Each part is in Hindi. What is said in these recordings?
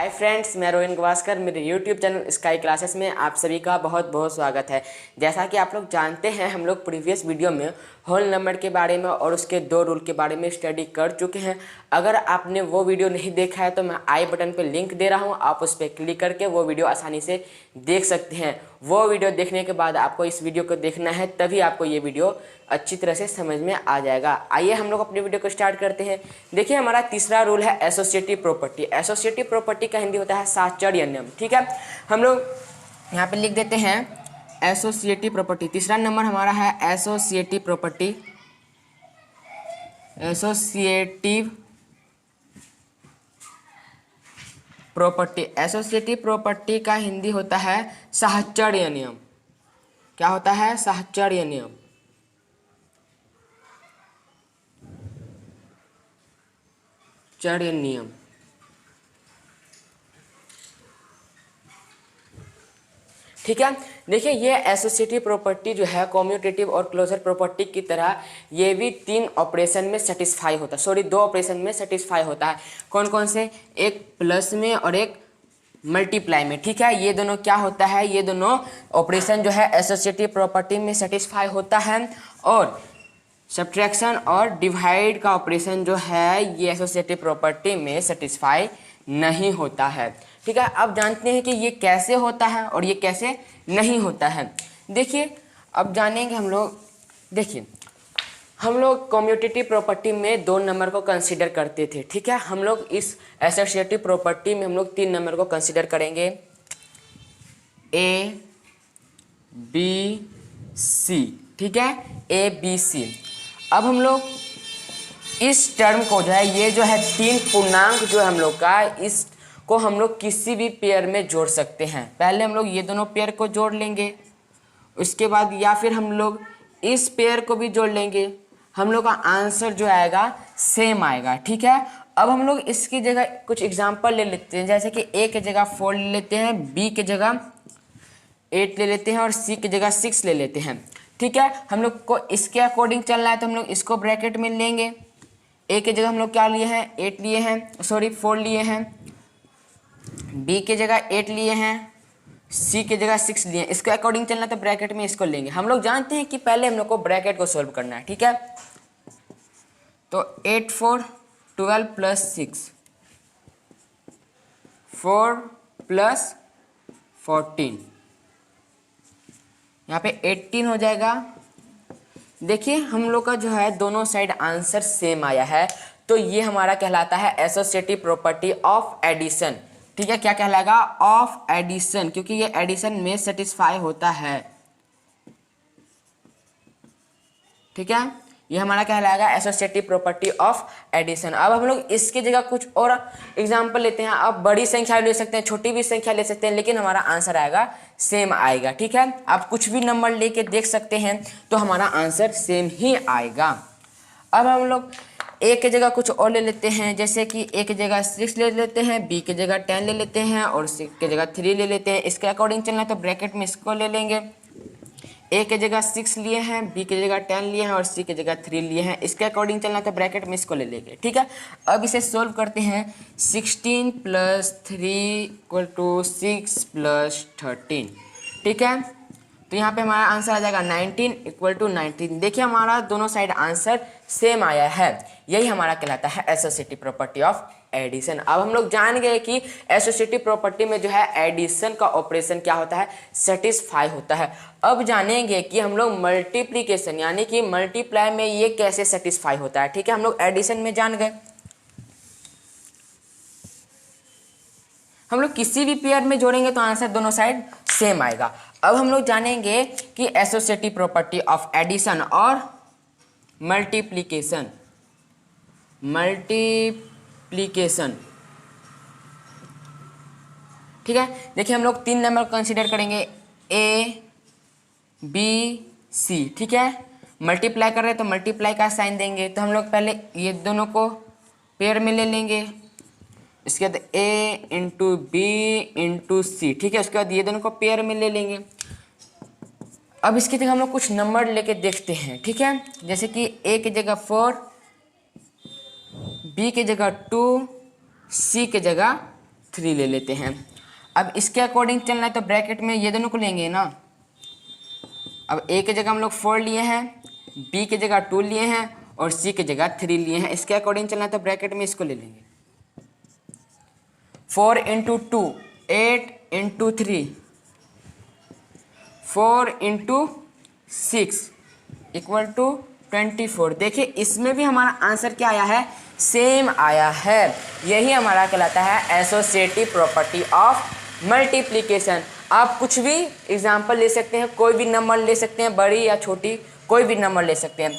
हाय फ्रेंड्स, मैं रोहन गवास्कर। मेरे यूट्यूब चैनल स्काई क्लासेस में आप सभी का बहुत बहुत स्वागत है। जैसा कि आप लोग जानते हैं, हम लोग प्रीवियस वीडियो में होल नंबर के बारे में और उसके दो रूल के बारे में स्टडी कर चुके हैं। अगर आपने वो वीडियो नहीं देखा है तो मैं आई बटन पे लिंक दे रहा हूँ, आप उस पर क्लिक करके वो वीडियो आसानी से देख सकते हैं। वो वीडियो देखने के बाद आपको इस वीडियो को देखना है, तभी आपको ये वीडियो अच्छी तरह से समझ में आ जाएगा। आइए हम लोग अपने वीडियो को स्टार्ट करते हैं। देखिए, हमारा तीसरा रूल है एसोसिएटिव प्रॉपर्टी। एसोसिएटिव प्रॉपर्टी का हिंदी होता है साहचर्य नियम। ठीक है, हम लोग यहाँ पे लिख देते हैं एसोसिएटिव प्रॉपर्टी। तीसरा नंबर हमारा है associative property. Associative property, associative property का हिंदी होता है साहचर्य नियम। क्या होता है? साहचर्य नियम। साहचर्य नियम। ठीक है, देखिए ये एसोसिएटिव प्रॉपर्टी जो है कम्यूटेटिव और क्लोजर प्रॉपर्टी की तरह ये भी तीन ऑपरेशन में सेटिस्फाई होता है, दो ऑपरेशन में सेटिस्फाई होता है। कौन कौन से? एक प्लस में और एक मल्टीप्लाई में। ठीक है, ये दोनों क्या होता है? ये दोनों ऑपरेशन जो है एसोसिएटिव प्रॉपर्टी में सेटिस्फाई होता है। और सब्ट्रैक्शन और डिवाइड का ऑपरेशन जो है ये एसोसिएटिव प्रॉपर्टी में सेटिस्फाई नहीं होता है। ठीक है, अब जानते हैं कि ये कैसे होता है और ये कैसे नहीं होता है। देखिए, अब जानेंगे हम लोग। देखिए, हम लोग कम्यूटेटिव प्रॉपर्टी में दो नंबर को कंसीडर करते थे। ठीक है, हम लोग इस एसोसिएटिव प्रॉपर्टी में हम लोग तीन नंबर को कंसीडर करेंगे, ए बी सी। ठीक है, ए बी सी। अब हम लोग इस टर्म को जो है, ये जो है तीन पूर्णांक जो है हम लोग का, इस को हम लोग किसी भी पेयर में जोड़ सकते हैं। पहले हम लोग ये दोनों पेयर को जोड़ लेंगे, उसके बाद या फिर हम लोग इस पेयर को भी जोड़ लेंगे। हम लोग का आंसर जो आएगा सेम आएगा। ठीक है, अब हम लोग इसकी जगह कुछ एग्जांपल ले लेते हैं, जैसे कि ए की जगह 4 ले लेते हैं, बी की जगह 8 ले लेते हैं और सी की जगह 6 ले लेते हैं। ठीक है, हम लोग को इसके अकॉर्डिंग चलना है तो हम लोग इसको ब्रैकेट में लेंगे। ए की जगह हम लोग क्या लिए हैं? 8 लिए हैं, 4 लिए हैं। बी की जगह 8 लिए हैं, सी की जगह 6 लिए हैं। इसके अकॉर्डिंग चलना तो ब्रैकेट में इसको लेंगे। हम लोग जानते हैं कि पहले हम लोग को ब्रैकेट को सोल्व करना है। ठीक है, तो 8 4 12 प्लस 6, 4 प्लस 14, यहाँ पे 18 हो जाएगा। देखिए, हम लोग का जो है दोनों साइड आंसर सेम आया है, तो ये हमारा कहलाता है एसोसिएटिव प्रॉपर्टी ऑफ एडिशन। ठीक है, क्या कहलाएगा? ऑफ एडिशन, क्योंकि ये एडिशन में सेटिस्फाई होता है। ठीक है, ये हमारा कहलाएगा एसोसिएटिव प्रॉपर्टी ऑफ एडिशन। अब हम लोग इसकी जगह कुछ और एग्जांपल लेते हैं। आप बड़ी संख्या ले सकते हैं, छोटी भी संख्या ले सकते हैं, लेकिन हमारा आंसर आएगा सेम आएगा। ठीक है, आप कुछ भी नंबर लेके देख सकते हैं तो हमारा आंसर सेम ही आएगा। अब हम लोग ए की जगह कुछ और ले लेते हैं, जैसे कि ए की जगह 6 ले लेते हैं, बी की जगह 10 ले लेते हैं और सी की जगह 3 ले लेते हैं। इसके अकॉर्डिंग चलना है तो ब्रैकेट में इसको ले लेंगे। ए की जगह 6 लिए हैं, बी की जगह 10 लिए हैं और सी की जगह 3 लिए हैं। इसके अकॉर्डिंग चलना है तो ब्रैकेट में इसको ले लेंगे। ठीक है, अब इसे सोल्व करते हैं। 16 प्लस 3 इक्वल टू 6 प्लस 13। ठीक है, तो यहाँ पे हमारा आंसर आ जाएगा 19 इक्वल टू 19। देखिए, हमारा दोनों साइड आंसर सेम आया है। यही हमारा कहलाता है एसोसिएटिव प्रॉपर्टी ऑफ एडिशन। अब हम लोग जान गए कि एसोसिएटिव प्रॉपर्टी में जो है एडिशन का ऑपरेशन क्या होता है? सेटिस्फाई होता है। अब जानेंगे कि हम लोग मल्टीप्लीकेशन यानी कि मल्टीप्लाई में ये कैसे सेटिस्फाई होता है। ठीक है, हम लोग एडिशन में जान गए, हम लोग किसी भी पेयर में जोड़ेंगे तो आंसर दोनों साइड सेम आएगा। अब हम लोग जानेंगे कि एसोसिएटिव प्रॉपर्टी ऑफ एडिशन और मल्टीप्लिकेशन। ठीक है, देखिए, हम लोग तीन नंबर कंसीडर करेंगे, ए बी सी। ठीक है, मल्टीप्लाई कर रहे हैं तो मल्टीप्लाई का साइन देंगे, तो हम लोग पहले ये दोनों को पेयर में ले लेंगे। इसके बाद ए इंटू बी इंटू सी। ठीक है, उसके बाद ये दोनों को पेयर में ले लेंगे। अब इसकी जगह हम लोग कुछ नंबर लेके देखते हैं। ठीक है, जैसे कि ए की जगह 4, बी की जगह 2, सी की जगह 3 ले लेते हैं। अब इसके अकॉर्डिंग चलना है तो ब्रैकेट में ये दोनों को लेंगे ना। अब ए की जगह हम लोग 4 लिए हैं, बी की जगह 2 लिए हैं और सी की जगह 3 लिए हैं। इसके अकॉर्डिंग चलना है तो ब्रैकेट में इसको ले लेंगे। 4 into 2 8 into 3 4 into 6 equal to 24। देखिए इसमें भी हमारा आंसर क्या आया है, सेम आया है। यही हमारा कहलाता है एसोसिएटिव प्रॉपर्टी ऑफ मल्टीप्लिकेशन। आप कुछ भी एग्जाम्पल ले सकते हैं, कोई भी नंबर ले सकते हैं, बड़ी या छोटी कोई भी नंबर ले सकते हैं।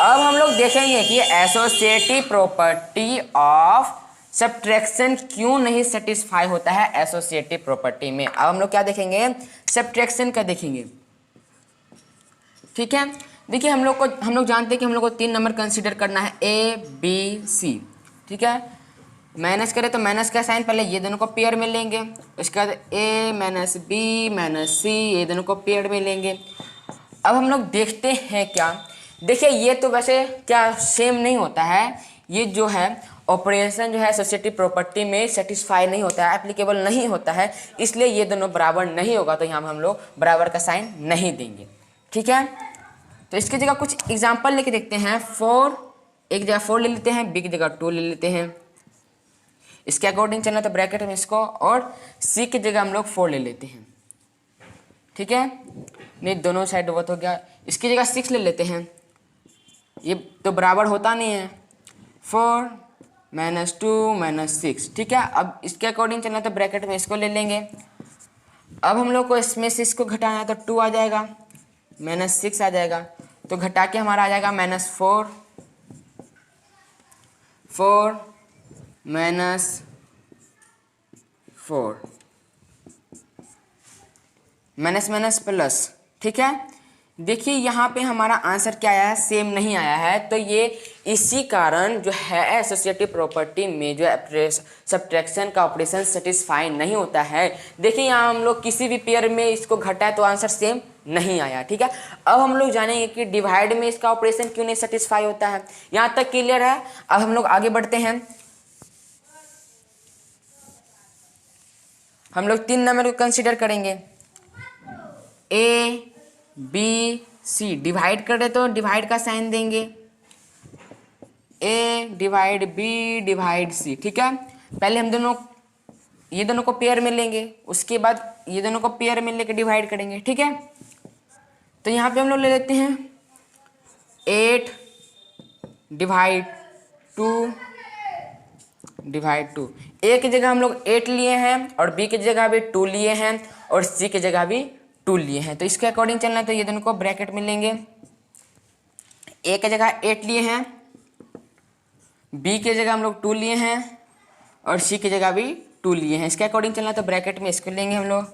अब हम लोग देखेंगे कि एसोसिएटिव प्रॉपर्टी ऑफ सब्ट्रैक्शन क्यों नहीं सेटिस्फाई होता है एसोसिएटिव प्रॉपर्टी में। अब हम लोग क्या देखेंगे, सब्ट्रैक्शन का देखेंगे। ठीक है, देखिए हम लोग जानते हैं कि हम लोग को 3 नंबर कंसीडर करना है, ए बी सी। ठीक है, माइनस करें तो माइनस का साइन पहले ये दोनों को पेयर में लेंगे, उसके बाद ए माइनस बी माइनस सी ये दोनों को पेयर में लेंगे। अब हम लोग देखते हैं क्या, देखिए ये तो वैसे क्या सेम नहीं होता है, ये जो है ऑपरेशन जो है एसोसिएटिव प्रॉपर्टी में सेटिस्फाई नहीं होता है, एप्लीकेबल नहीं होता है, इसलिए ये दोनों बराबर नहीं होगा, तो यहाँ हम लोग बराबर का साइन नहीं देंगे। ठीक है, तो इसकी जगह कुछ एग्जाम्पल लेके देखते हैं। 4 एक जगह 4 ले लेते हैं, बी की जगह 2 ले लेते हैं। इसके अकॉर्डिंग चलना तो ब्रैकेट में इसको, और सी की जगह हम लोग 4 ले लेते हैं। ठीक है, नहीं दोनों साइड बहुत हो गया। इसकी जगह 6 ले लेते हैं, ये तो बराबर होता नहीं है, 4 माइनस 2 माइनस 6। ठीक है, अब इसके अकॉर्डिंग चलना तो ब्रैकेट में इसको ले लेंगे। अब हम लोग को इसमें से इसको घटाना है तो 2 आ जाएगा, माइनस 6 आ जाएगा, तो घटा के हमारा आ जाएगा -4 4 -4 माइनस माइनस प्लस। ठीक है, देखिए यहाँ पे हमारा आंसर क्या आया है, सेम नहीं आया है। तो ये इसी कारण जो है एसोसिएटिव प्रॉपर्टी में जो सब्ट्रैक्शन का ऑपरेशन सेटिस्फाई नहीं होता है। देखिए यहाँ हम लोग किसी भी पेयर में इसको घटाए तो आंसर सेम नहीं आया। ठीक है, अब हम लोग जानेंगे कि डिवाइड में इसका ऑपरेशन क्यों नहीं सेटिस्फाई होता है। यहाँ तक क्लियर है। अब हम लोग आगे बढ़ते हैं। हम लोग 3 नंबर को कंसिडर करेंगे, ए बी सी। डिवाइड कर रहे तो डिवाइड का साइन देंगे, ए डिवाइड बी डिवाइड सी। ठीक है, पहले हम ये दोनों को पेयर में लेंगे, उसके बाद ये दोनों को पेयर में लेकर डिवाइड करेंगे। ठीक है, तो यहाँ पे हम लोग ले लेते हैं 8 डिवाइड 2 डिवाइड 2। ए की जगह हम लोग 8 लिए हैं और बी की जगह भी 2 लिए हैं और सी की जगह भी 2 लिए हैं। तो इसके अकॉर्डिंग चलना है तो ये दोनों को ब्रैकेट में लेंगे। ए की जगह 8 लिए हैं, बी की जगह हम लोग 2 लिए हैं और सी की जगह भी 2 लिए हैं। इसके अकॉर्डिंग चलना है तो ब्रैकेट में इसको लेंगे हम लोग।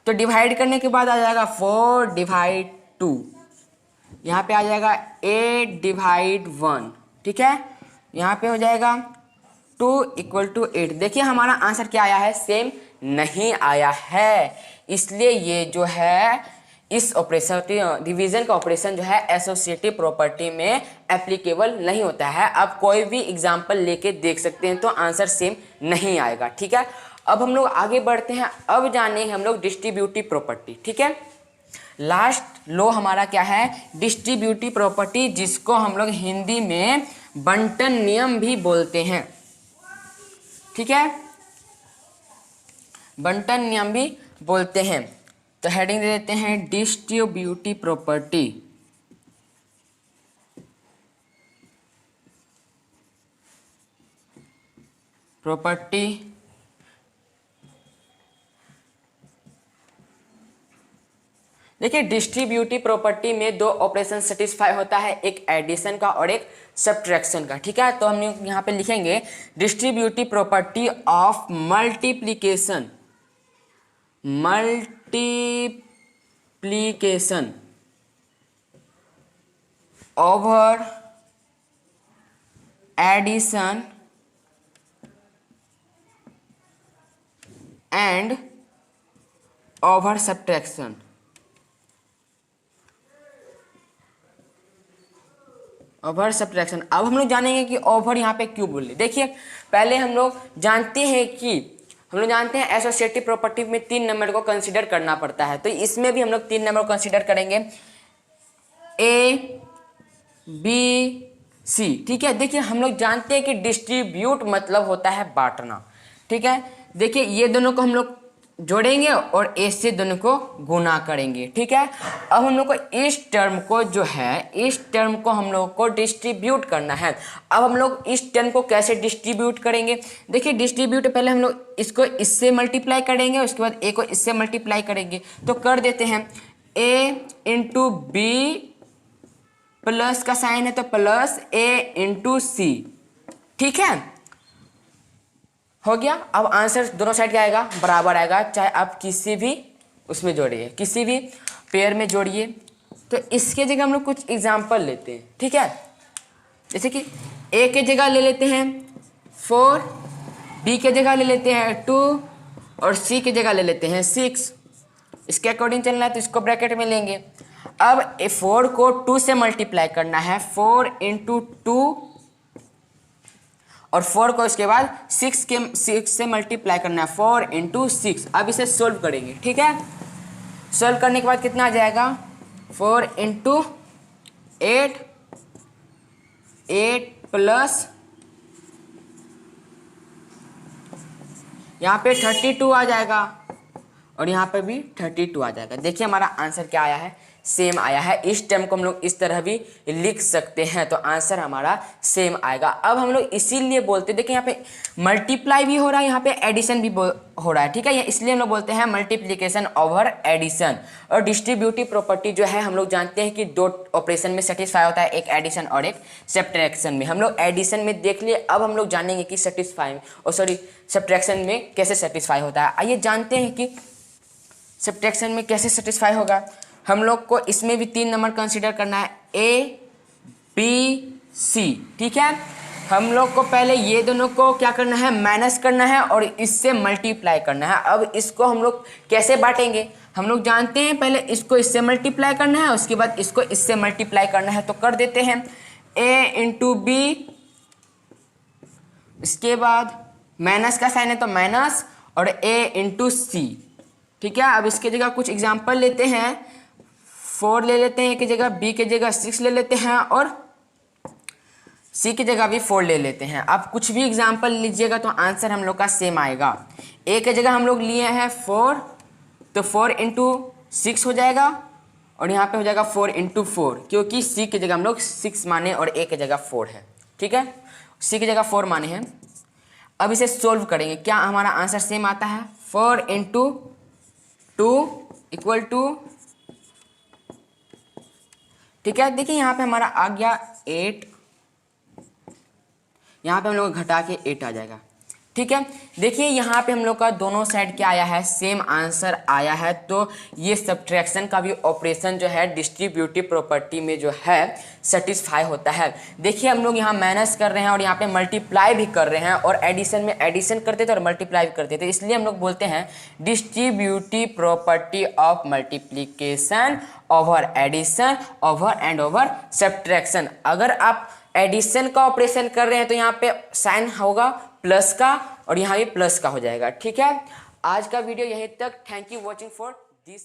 तो डिवाइड करने के बाद आ जाएगा 4 डिवाइड 2, यहाँ पे आ जाएगा 8 डिवाइड 1। ठीक है, यहाँ पे हो जाएगा 2 इक्वल टू 8। देखिए हमारा आंसर क्या आया है, सेम नहीं आया है, इसलिए ये जो है इस ऑपरेशन डिवीजन का ऑपरेशन जो है एसोसिएटिव प्रॉपर्टी में एप्लीकेबल नहीं होता है। आप कोई भी एग्जांपल लेके देख सकते हैं तो आंसर सेम नहीं आएगा। ठीक है, अब हम लोग आगे बढ़ते हैं। अब जानेंगे हम लोग डिस्ट्रीब्यूटिव प्रॉपर्टी। ठीक है, लास्ट लॉ हमारा क्या है, डिस्ट्रीब्यूटिव प्रॉपर्टी, जिसको हम लोग हिंदी में बंटन नियम भी बोलते हैं। ठीक है, बंटन नियम भी बोलते हैं। तो हेडिंग दे देते हैं डिस्ट्रीब्यूटिव प्रॉपर्टी। प्रॉपर्टी देखिए डिस्ट्रीब्यूटिव प्रॉपर्टी में 2 ऑपरेशन सेटिस्फाई होता है, एक एडिशन का और एक सब्ट्रैक्शन का। ठीक है, तो हम यहाँ पे लिखेंगे distributive property of multiplication over addition and over subtraction. Over subtraction. अब हम लोग जानेंगे कि ओवर यहाँ पे क्यों बोले। देखिए पहले हम लोग जानते हैं कि हम लोग जानते हैं एसोसिएटिव प्रॉपर्टी में 3 नंबर को कंसीडर करना पड़ता है, तो इसमें भी हम लोग 3 नंबर को कंसीडर करेंगे, ए बी सी। ठीक है, देखिए हम लोग जानते हैं कि डिस्ट्रीब्यूट मतलब होता है बांटना। ठीक है, देखिए ये दोनों को हम लोग जोड़ेंगे और ए से दोनों को गुना करेंगे। ठीक है, अब हम लोग को इस टर्म को जो है, इस टर्म को हम लोग को डिस्ट्रीब्यूट करना है। अब हम लोग इस टर्म को कैसे डिस्ट्रीब्यूट करेंगे, देखिए डिस्ट्रीब्यूट पहले हम लोग इसको इससे मल्टीप्लाई करेंगे, उसके बाद ए को इससे मल्टीप्लाई करेंगे। तो कर देते हैं ए इंटू बी, प्लस का साइन है तो प्लस ए इंटू सी। ठीक है, हो गया। अब आंसर दोनों साइड क्या आएगा, बराबर आएगा, चाहे आप किसी भी उसमें जोड़िए, किसी भी पेयर में जोड़िए। तो इसके जगह हम लोग कुछ एग्जाम्पल लेते हैं। ठीक है, जैसे कि ए के जगह ले लेते हैं 4, बी के जगह ले लेते हैं 2 और सी के जगह ले लेते हैं 6। इसके अकॉर्डिंग चलना है तो इसको ब्रैकेट में लेंगे। अब 4 को 2 से मल्टीप्लाई करना है, 4 इंटू 2, और 4 को इसके बाद 6 से मल्टीप्लाई करना है, 4 इंटू 6। अब इसे सोल्व करेंगे। ठीक है, सोल्व करने के बाद कितना आ जाएगा, 4 इंटू 8, 8 प्लस यहाँ पे 32 आ जाएगा और यहाँ पे भी 32 आ जाएगा। देखिए हमारा आंसर क्या आया है, सेम आया है। इस टर्म को हम लोग इस तरह भी लिख सकते हैं, तो आंसर हमारा सेम आएगा। अब हम लोग इसीलिए बोलते हैं, देखिए यहाँ पे मल्टीप्लाई भी हो रहा है, यहाँ पे एडिशन भी हो रहा है। ठीक है, इसलिए हम लोग बोलते हैं मल्टीप्लिकेशन ओवर एडिशन। और डिस्ट्रीब्यूटिव प्रॉपर्टी जो है हम लोग जानते हैं कि 2 ऑपरेशन में सेटिस्फाई होता है, एक एडिशन और एक सब्ट्रैक्शन में। हम लोग एडिशन में देख लिए, अब हम लोग जानेंगे कि सब्ट्रैक्शन में कैसे सेटिस्फाई होता है। आइए जानते हैं कि सब्ट्रैक्शन में कैसे सेटिस्फाई होगा। हम लोग को इसमें भी 3 नंबर कंसीडर करना है, ए बी सी। ठीक है, हम लोग को पहले ये दोनों को क्या करना है, माइनस करना है और इससे मल्टीप्लाई करना है। अब इसको हम लोग कैसे बांटेंगे, हम लोग जानते हैं पहले इसको इससे मल्टीप्लाई करना है, उसके बाद इसको इससे मल्टीप्लाई करना है। तो कर देते हैं ए इंटू बी, इसके बाद माइनस का साइन है तो माइनस, और ए इंटू सी। ठीक है, अब इसके जगह कुछ एग्जाम्पल लेते हैं, 4 ले लेते हैं ए की जगह, बी की जगह 6 ले लेते हैं और सी की जगह भी 4 ले लेते हैं। अब कुछ भी एग्जाम्पल लीजिएगा तो आंसर हम लोग का सेम आएगा। ए की जगह हम लोग लिए हैं 4, तो 4 इंटू 6 हो जाएगा और यहाँ पे हो जाएगा 4 इंटू 4, क्योंकि सी की जगह हम लोग 6 माने और ए की जगह 4 है। ठीक है, सी की जगह 4 माने हैं। अब इसे सोल्व करेंगे, क्या हमारा आंसर सेम आता है, 4 इंटू 2 इक्वल टू, ठीक है, देखिए यहाँ पे हमारा आ गया 8, यहाँ पे हम लोग घटा के 8 आ जाएगा। ठीक है, देखिए यहाँ पे हम लोग का दोनों साइड क्या आया है, सेम आंसर आया है। तो ये सब्ट्रैक्शन का भी ऑपरेशन जो है डिस्ट्रीब्यूटिव प्रॉपर्टी में जो है सेटिस्फाई होता है। देखिए हम लोग यहाँ माइनस कर रहे हैं और यहाँ पे मल्टीप्लाई भी कर रहे हैं, और एडिशन में एडिशन करते थे और मल्टीप्लाई भी करते थे, इसलिए हम लोग बोलते हैं distributive property of multiplication over addition over and over subtraction. अगर आप एडिशन का ऑपरेशन कर रहे हैं तो यहाँ पे साइन होगा प्लस का और यहाँ भी प्लस का हो जाएगा। ठीक है, आज का वीडियो यहीं तक। Thank you watching for this.